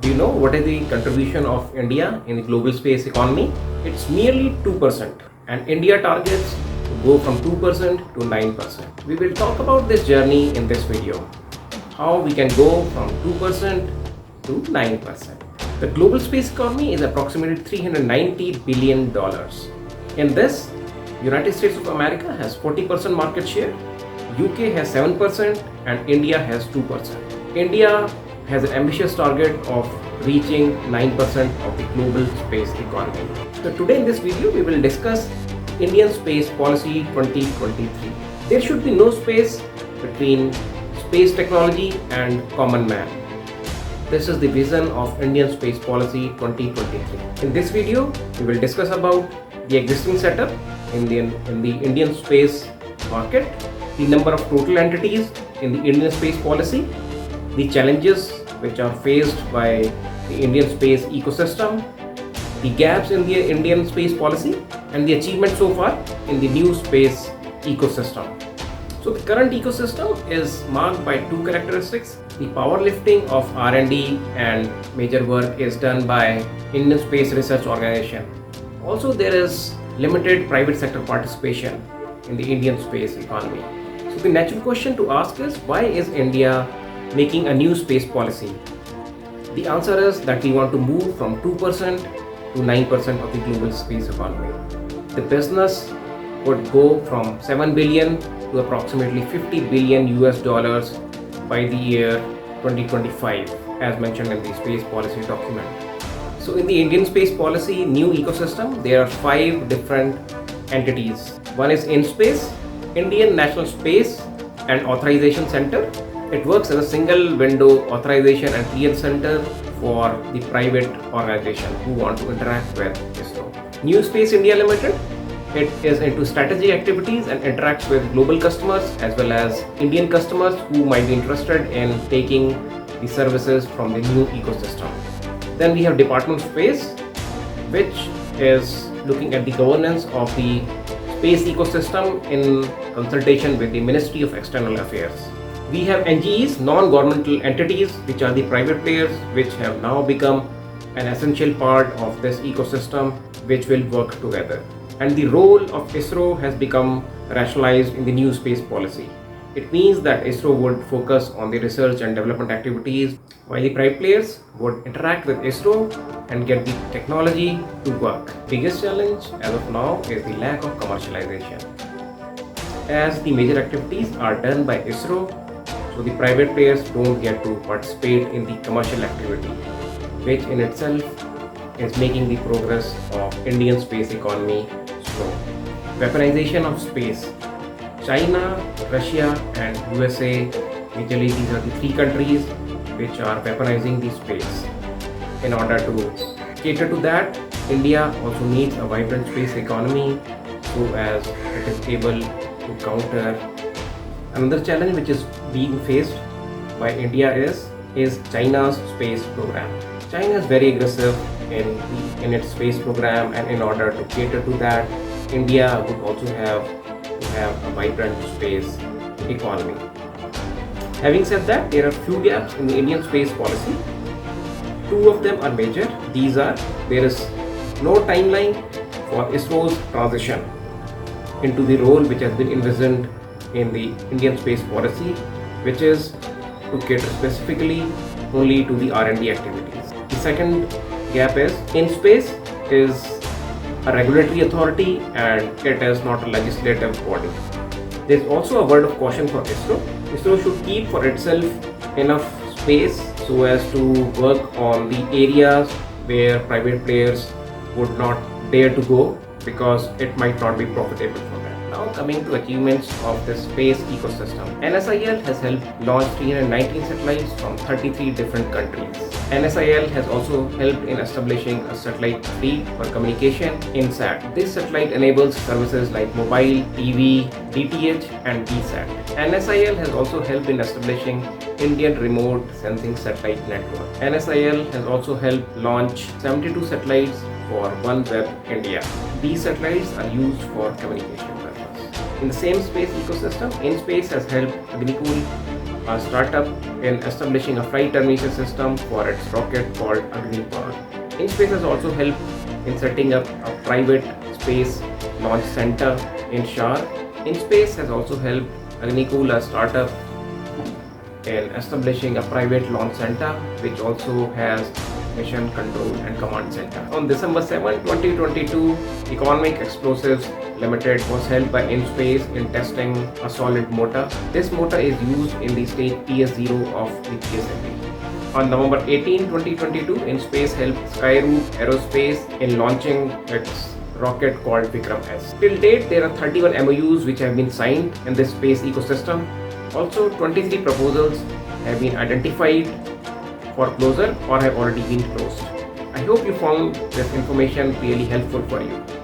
Do you know what is the contribution of India in the global space economy? It's merely 2%, and India targets to go from 2% to 9%. We will talk about this journey in this video. How we can go from 2% to 9%. The global space economy is approximately $390 billion. In this, United States of America has 40% market share, UK has 7%, and India has 2%. India has an ambitious target of reaching 9% of the global space economy. So today in this video, we will discuss Indian Space Policy 2023. There should be no space between space technology and common man. This is the vision of Indian Space Policy 2023. In this video, we will discuss about the existing setup in the Indian space market, the number of total entities in the Indian space policy, the challenges which are faced by the Indian space ecosystem, the gaps in the Indian space policy, and the achievement so far in the new space ecosystem. So the current ecosystem is marked by two characteristics. The powerlifting of R&D and major work is done by Indian Space Research Organization. Also, there is limited private sector participation in the Indian space economy. So the natural question to ask is, why is India making a new space policy? The answer is that we want to move from 2% to 9% of the global space economy. The business would go from 7 billion to approximately 50 billion US dollars by the year 2025, as mentioned in the space policy document. So in the Indian space policy new ecosystem, there are 5 different entities. One is INSPACe, Indian National Space and Authorization Center. It works as a single window authorization and clearance center for the private organization who want to interact with ISRO. New Space India Limited, it is into strategy activities and interacts with global customers as well as Indian customers who might be interested in taking the services from the new ecosystem. Then we have Department of Space, which is looking at the governance of the space ecosystem in consultation with the Ministry of External Affairs. We have NGEs, non-governmental entities, which are the private players, which have now become an essential part of this ecosystem, which will work together. And the role of ISRO has become rationalized in the new space policy. It means that ISRO would focus on the research and development activities, while the private players would interact with ISRO and get the technology to work. Biggest challenge as of now is the lack of commercialization. As the major activities are done by ISRO, so the private players don't get to participate in the commercial activity, which in itself is making the progress of Indian space economy slow. Weaponization of space. China, Russia and USA, majorly these are the 3 countries which are weaponizing the space. In order to cater to that, India also needs a vibrant space economy so as it is able to counter. Another challenge which is being faced by India is China's space program. China is very aggressive in its space program, and in order to cater to that, India would also have to have a vibrant space economy. Having said that, there are few gaps in the Indian space policy. 2 of them are major. These are, there is no timeline for ISRO's transition into the role which has been envisioned in the Indian space policy, which is to cater specifically only to the R&D activities. The second gap is INSPACe is a regulatory authority and it is not a legislative body. There is also a word of caution for ISRO. ISRO should keep for itself enough space so as to work on the areas where private players would not dare to go because it might not be profitable for them. Now coming to achievements of the space ecosystem. NSIL has helped launch 319 satellites from 33 different countries. NSIL has also helped in establishing a satellite fleet for communication INSAT. This satellite enables services like mobile, TV, DTH and VSAT. NSIL has also helped in establishing Indian Remote Sensing Satellite Network. NSIL has also helped launch 72 satellites for OneWeb India. These satellites are used for communication purpose. In the same space ecosystem, INSPACe has helped Agnikul a startup in establishing a flight termination system for its rocket called Agnipath. InSpace has also helped in setting up a private space launch center in Shar. InSpace has also helped Agnikul, a startup, in establishing a private launch center which also has mission control and command center. On December 7, 2022, Economic Explosives Limited was helped by InSpace in testing a solid motor. This motor is used in the stage PS0 of the GSLV. On November 18, 2022, InSpace helped Skyroot Aerospace in launching its rocket called Vikram S. Till date, there are 31 MOUs which have been signed in this space ecosystem. Also, 23 proposals have been identified for closure or have already been closed. I hope you found this information really helpful for you.